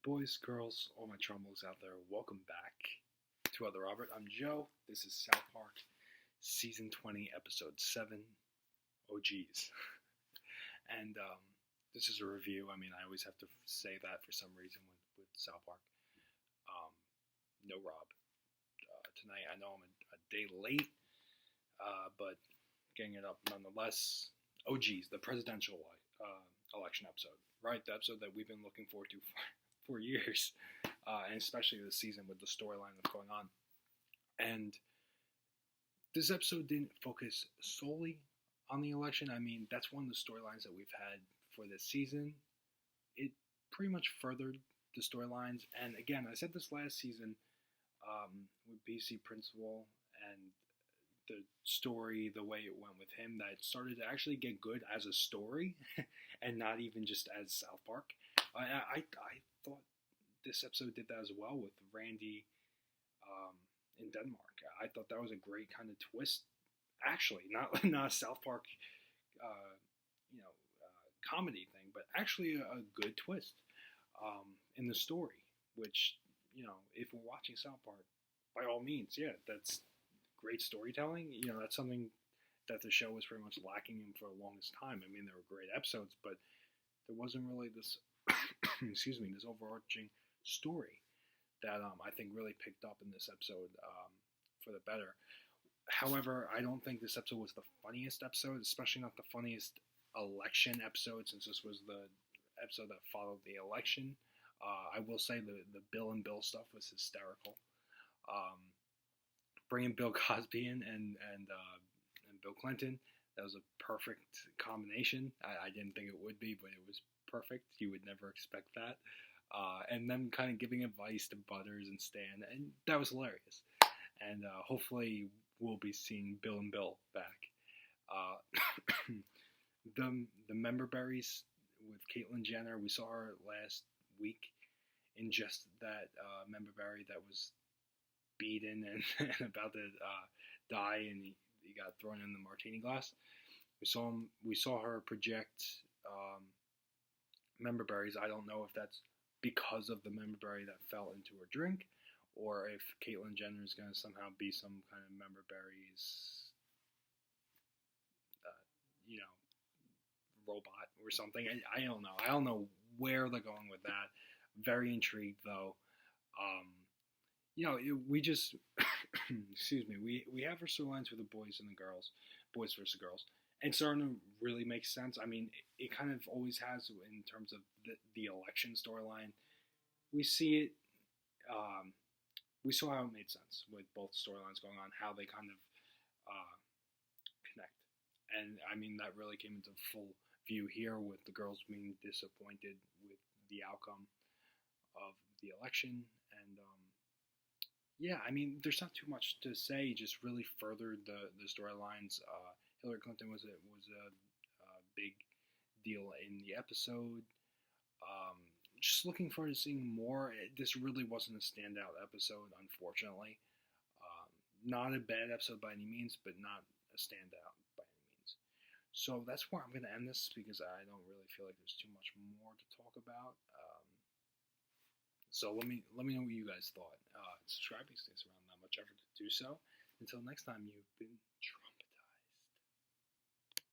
Boys, girls, all my trumbles out there, welcome back to Other Robert. I'm Joe. This is South Park, Season 20, Episode 7. Oh, geez. And this is a review. I mean, I always have to say that for some reason with South Park. No Rob. Tonight, I know I'm a day late, but getting it up nonetheless. Oh, geez, the presidential election episode, right? The episode that we've been looking forward to for years, and especially this season with the storyline that's going on. And this episode didn't focus solely on the election. I mean, that's one of the storylines that we've had for this season. It pretty much furthered the storylines. And again, I said this last season with BC Principal and the story, the way it went with him, that it started to actually get good as a story and not even just as South Park. I thought this episode did that as well with Randy in Denmark. I thought that was a great kind of twist. Actually, not a South Park, comedy thing, but actually a good twist in the story. Which, if we're watching South Park, by all means, yeah, that's great storytelling. That's something that the show was pretty much lacking in for the longest time. I mean, there were great episodes, but there wasn't really this, this overarching story that I think really picked up in this episode for the better. However, I don't think this episode was the funniest episode, especially not the funniest election episode, since this was the episode that followed the election. I will say the Bill and Bill stuff was hysterical. Bringing Bill Cosby in and Bill Clinton, that was a perfect combination. I didn't think it would be, but it was perfect. You would never expect that. And then kind of giving advice to Butters and Stan, and that was hilarious. And hopefully we'll be seeing Bill and Bill back. The member berries with Caitlyn Jenner, we saw her last week in just that member berry that was beaten and about to die, and he got thrown in the martini glass. We saw her project member berries. I don't know if that's because of the member berry that fell into her drink, or if Caitlyn Jenner is going to somehow be some kind of member berries, robot or something. I don't know. I don't know where they're going with that. Very intrigued though. We just, excuse me, we have our storylines for the boys and the girls, boys versus girls, and it's starting to really make sense. I mean, it kind of always has in terms of the election storyline. We see it, we saw how it made sense with both storylines going on, how they kind of connect. And I mean, that really came into full view here with the girls being disappointed with the outcome of the election. And I mean, there's not too much to say. Just really furthered the storylines. Hillary Clinton was a big deal in the episode. Just looking forward to seeing more. This really wasn't a standout episode, unfortunately. Not a bad episode by any means, but not a standout by any means. So that's where I'm going to end this, because I don't really feel like there's too much more to talk about. So let me know what you guys thought. Subscribe, because it takes around that much effort to do so. Until next time, you've been